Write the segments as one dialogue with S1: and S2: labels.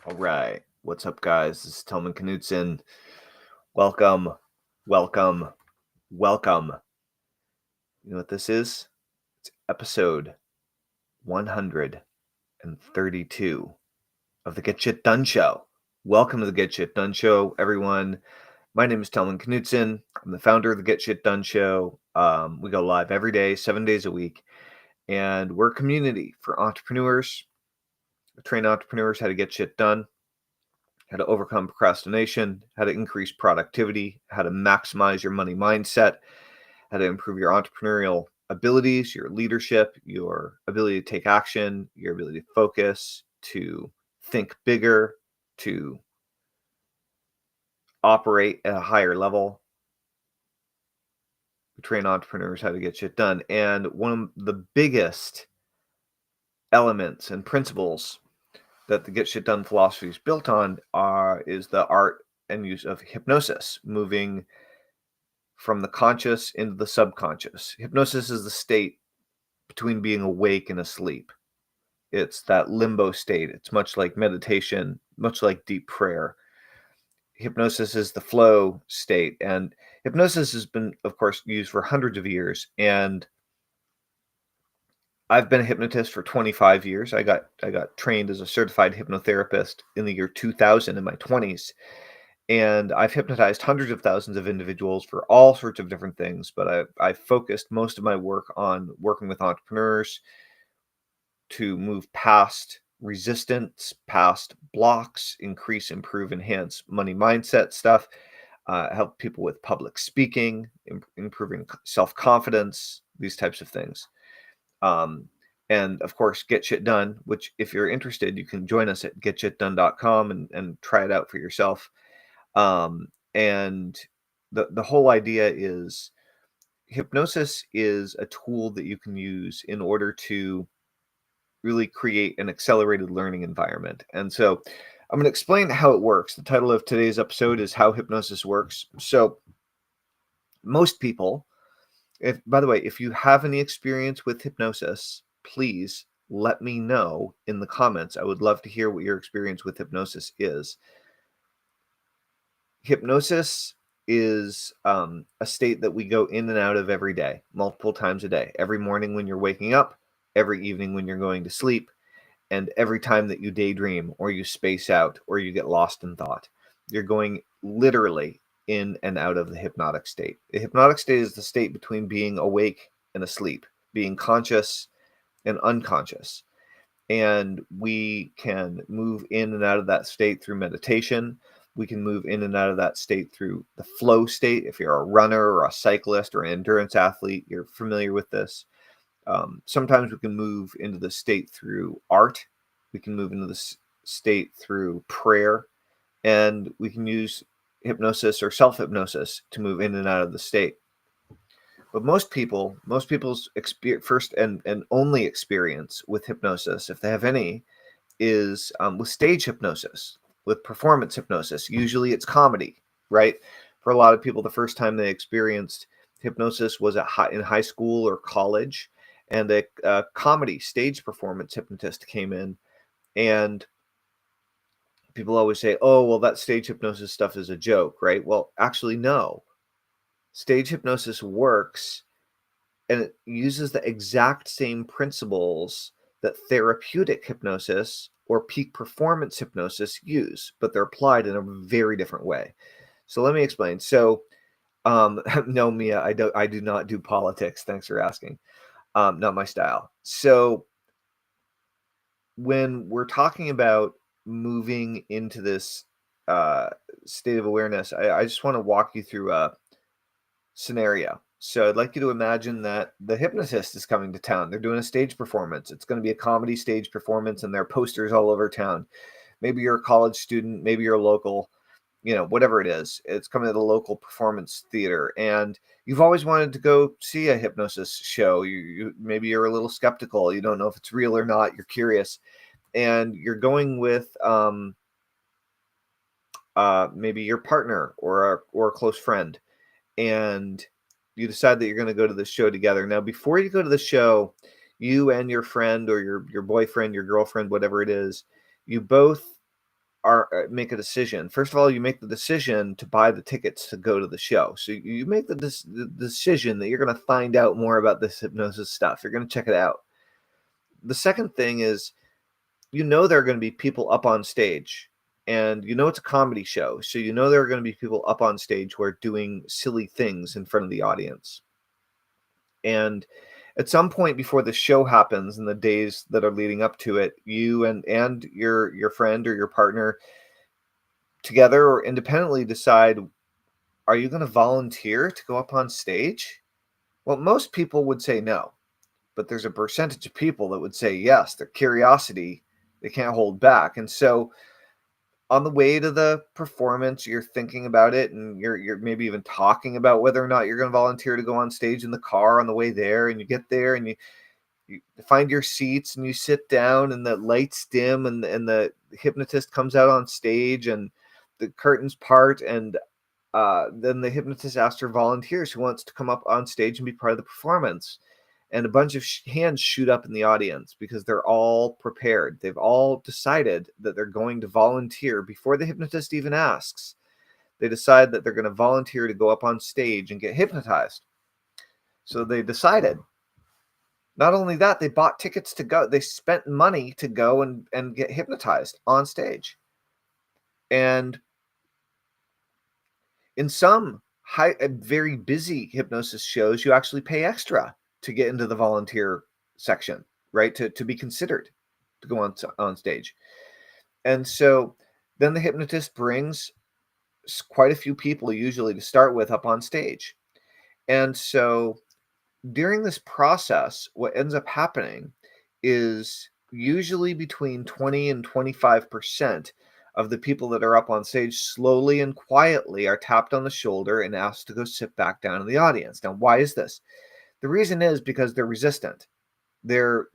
S1: All right. What's up, guys? This is Tellman Knutson. Welcome, welcome, welcome. You know what this is? It's episode 132 of the Get Shit Done Show. Welcome to the Get Shit Done Show, everyone. My name is Tellman Knutson. I'm the founder of the Get Shit Done Show. We go live every day, 7 days a week. And we're a community for entrepreneurs. We train entrepreneurs how to get shit done, how to overcome procrastination, how to increase productivity, how to maximize your money mindset, how to improve your entrepreneurial abilities, your leadership, your ability to take action, your ability to focus, to think bigger, to operate at a higher level. We train entrepreneurs how to get shit done. And one of the biggest elements and principles that the Get Shit Done philosophy is built on is the art and use of hypnosis, moving from the conscious into the subconscious. Hypnosis is the state between being awake and asleep. It's that limbo state. It's much like meditation, much like deep prayer. Hypnosis is the flow state, and hypnosis has been, of course, used for hundreds of years. And I've been a hypnotist for 25 years. I got trained as a certified hypnotherapist in the year 2000 in my 20s. And I've hypnotized hundreds of thousands of individuals for all sorts of different things. But I've focused most of my work on working with entrepreneurs to move past resistance, past blocks, increase, improve, enhance money mindset stuff, help people with public speaking, improving self-confidence, these types of things. And of course, Get Shit Done, which if you're interested, you can join us at getshitdone.com and try it out for yourself. And the whole idea is hypnosis is a tool that you can use in order to really create an accelerated learning environment. And so I'm going to explain how it works. The title of today's episode is How Hypnosis Works. So most people, by the way, if you have any experience with hypnosis, please let me know in the comments. I would love to hear what your experience with hypnosis is. Hypnosis is a state that we go in and out of every day, multiple times a day. Every morning when you're waking up, every evening when you're going to sleep, and every time that you daydream or you space out or you get lost in thought. You're going literally in and out of the hypnotic state. The hypnotic state is the state between being awake and asleep, being conscious and unconscious. And we can move in and out of that state through meditation. We can move in and out of that state through the flow state. If you're a runner or a cyclist or an endurance athlete, you're familiar with this. Sometimes we can move into the state through art. We can move into the state through prayer. And we can use hypnosis or self-hypnosis to move in and out of the state. But most people's first and only experience with hypnosis, if they have any, is with stage hypnosis, with performance hypnosis. Usually it's comedy, right? For a lot of people, the first time they experienced hypnosis was in high school or college, and a comedy stage performance hypnotist came in, and people always say, oh, well, that stage hypnosis stuff is a joke, right? Well, actually, no. Stage hypnosis works, and it uses the exact same principles that therapeutic hypnosis or peak performance hypnosis use, but they're applied in a very different way. So let me explain. So, no, Mia, I do not do politics. Thanks for asking. Not my style. So when we're talking about moving into this state of awareness, I just want to walk you through a scenario. So I'd like you to imagine that the hypnotist is coming to town. They're doing a stage performance. It's going to be a comedy stage performance, and there are posters all over town. Maybe you're a college student, maybe you're a local, whatever it is. It's coming to the local performance theater, and you've always wanted to go see a hypnosis show. Maybe you're a little skeptical. You don't know if it's real or not. You're curious, and you're going with maybe your partner or a close friend, and you decide that you're going to go to the show together. Now, before you go to the show, you and your friend or your boyfriend, your girlfriend, whatever it is, you both make a decision. First of all, you make the decision to buy the tickets to go to the show. So you make the decision that you're going to find out more about this hypnosis stuff. You're going to check it out. The second thing is, there are going to be people up on stage, and it's a comedy show. So there are going to be people up on stage who are doing silly things in front of the audience. And at some point before the show happens, in the days that are leading up to it, you and your friend or your partner together or independently decide, are you going to volunteer to go up on stage? Well, most people would say no, but there's a percentage of people that would say yes. Their curiosity, they can't hold back. And so on the way to the performance, you're thinking about it, and you're maybe even talking about whether or not you're going to volunteer to go on stage in the car on the way there. And you get there and you find your seats and you sit down, and the lights dim, and the hypnotist comes out on stage, and the curtains part, and then the hypnotist asks her volunteers who wants to come up on stage and be part of the performance. And a bunch of hands shoot up in the audience because they're all prepared. They've all decided that they're going to volunteer before the hypnotist even asks. They decide that they're going to volunteer to go up on stage and get hypnotized. So they decided. Not only that, they bought tickets to go. They spent money to go and get hypnotized on stage. And in some very busy hypnosis shows, you actually pay extra to get into the volunteer section, right? To be considered to go on stage. And so then the hypnotist brings quite a few people, usually to start with, up on stage. And so during this process, what ends up happening is usually between 20 and 25% of the people that are up on stage slowly and quietly are tapped on the shoulder and asked to go sit back down in the audience. Now, why is this? The reason is because they're resistant. They're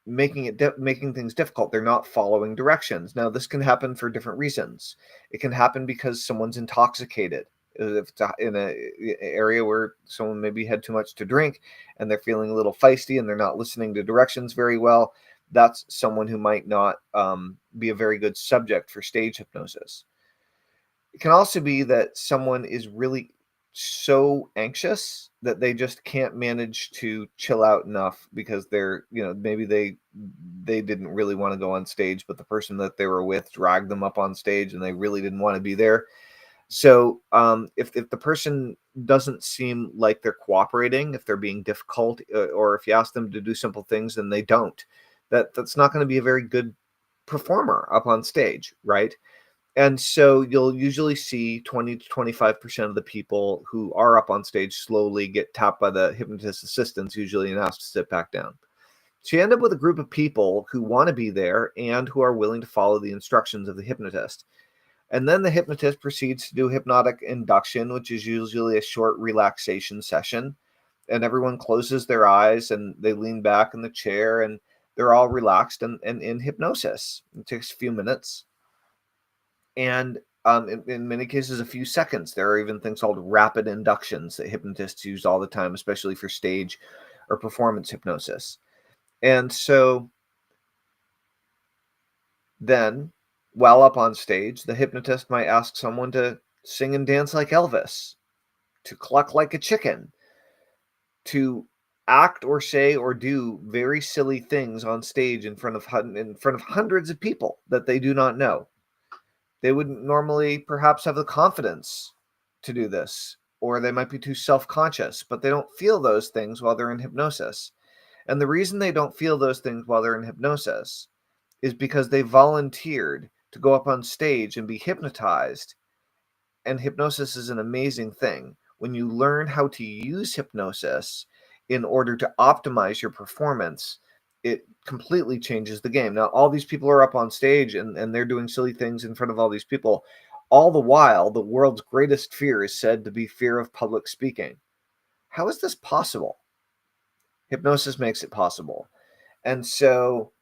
S1: making things difficult. They're not following directions. Now, this can happen for different reasons. It can happen because someone's intoxicated. If it's in an area where someone maybe had too much to drink and they're feeling a little feisty and they're not listening to directions very well, that's someone who might not be a very good subject for stage hypnosis. It can also be that someone is really so anxious that they just can't manage to chill out enough because they're, maybe they didn't really want to go on stage, but the person that they were with dragged them up on stage and they really didn't want to be there. So if the person doesn't seem like they're cooperating, if they're being difficult, or if you ask them to do simple things and they don't, that's not going to be a very good performer up on stage, right? And so you'll usually see 20 to 25% of the people who are up on stage slowly get tapped by the hypnotist assistants, usually, and asked to sit back down. So you end up with a group of people who want to be there and who are willing to follow the instructions of the hypnotist. And then the hypnotist proceeds to do hypnotic induction, which is usually a short relaxation session. And everyone closes their eyes and they lean back in the chair and they're all relaxed and in hypnosis. It takes a few minutes. And in many cases, a few seconds. There are even things called rapid inductions that hypnotists use all the time, especially for stage or performance hypnosis. And so then, while up on stage, the hypnotist might ask someone to sing and dance like Elvis, to cluck like a chicken, to act or say or do very silly things on stage in front of hundreds of people that they do not know. They wouldn't normally perhaps have the confidence to do this, or they might be too self-conscious, but they don't feel those things while they're in hypnosis. And the reason they don't feel those things while they're in hypnosis is because they volunteered to go up on stage and be hypnotized. And hypnosis is an amazing thing. When you learn how to use hypnosis in order to optimize your performance, it completely changes the game. Now, all these people are up on stage and they're doing silly things in front of all these people. All the while, the world's greatest fear is said to be fear of public speaking. How is this possible? Hypnosis makes it possible. And so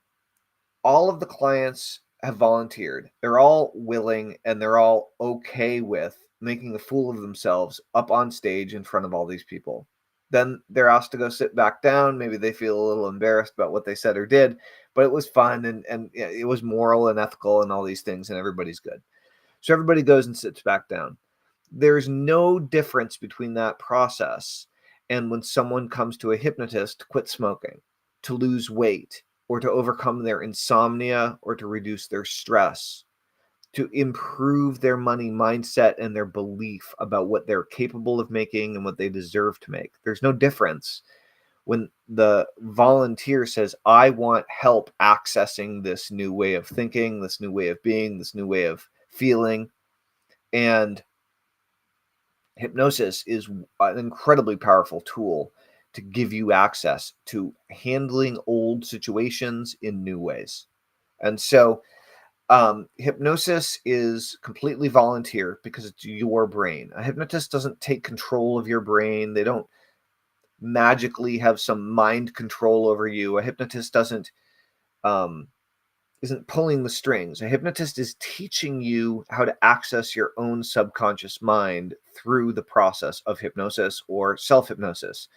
S1: all of the clients have volunteered. They're all willing and they're all okay with making a fool of themselves up on stage in front of all these people. Then they're asked to go sit back down. Maybe they feel a little embarrassed about what they said or did, but it was fun, and it was moral and ethical and all these things, and everybody's good. So everybody goes and sits back down. There's no difference between that process and when someone comes to a hypnotist to quit smoking, to lose weight, or to overcome their insomnia, or to reduce their stress, to improve their money mindset and their belief about what they're capable of making and what they deserve to make. There's no difference when the volunteer says, I want help accessing this new way of thinking, this new way of being, this new way of feeling. And hypnosis is an incredibly powerful tool to give you access to handling old situations in new ways. And so hypnosis is completely volunteer because it's your brain. A hypnotist doesn't take control of your brain. They don't magically have some mind control over you. A hypnotist isn't pulling the strings. A hypnotist is teaching you how to access your own subconscious mind through the process of hypnosis or self-hypnosis.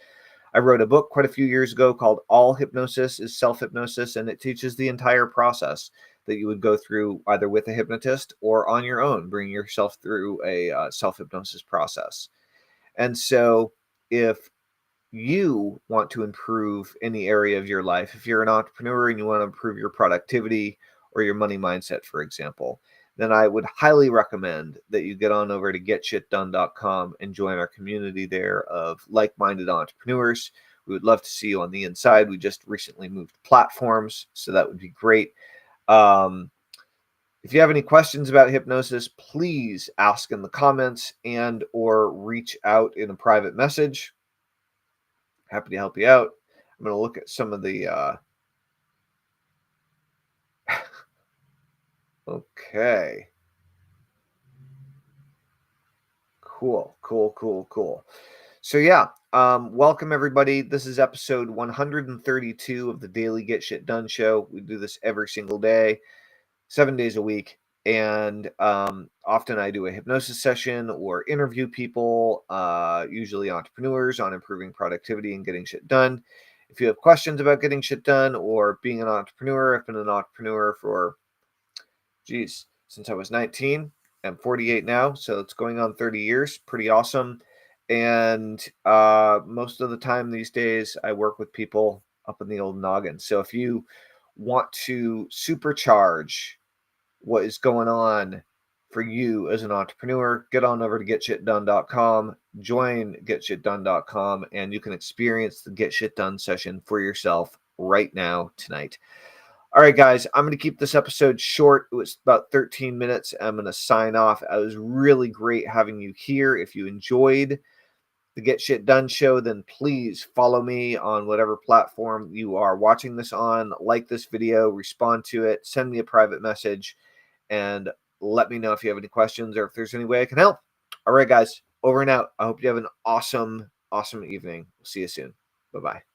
S1: I wrote a book quite a few years ago called All Hypnosis is Self-Hypnosis, and it teaches the entire process that you would go through either with a hypnotist or on your own, bringing yourself through a self-hypnosis process. And so if you want to improve any area of your life, if you're an entrepreneur and you want to improve your productivity or your money mindset, for example, then I would highly recommend that you get on over to getshitdone.com and join our community there of like-minded entrepreneurs. We would love to see you on the inside. We just recently moved platforms, so that would be great. If you have any questions about hypnosis, please ask in the comments and or reach out in a private message. Happy to help you out. I'm going to look at some of the okay. Cool. So yeah, welcome everybody. This is episode 132 of the Daily Get Shit Done show. We do this every single day, 7 days a week. And often I do a hypnosis session or interview people, usually entrepreneurs, on improving productivity and getting shit done. If you have questions about getting shit done or being an entrepreneur, I've been an entrepreneur for, since I was 19. I'm 48 now, so it's going on 30 years. Pretty awesome. And most of the time these days, I work with people up in the old noggin. So if you want to supercharge what is going on for you as an entrepreneur, get on over to getshitdone.com, join getshitdone.com, and you can experience the Get Shit Done session for yourself right now, tonight. All right, guys, I'm going to keep this episode short. It was about 13 minutes. I'm going to sign off. It was really great having you here. If you enjoyed the Get Shit Done show, then please follow me on whatever platform you are watching this on. Like this video, respond to it, send me a private message, and let me know if you have any questions or if there's any way I can help. All right, guys, over and out. I hope you have an awesome evening. We'll see you soon. Bye-bye.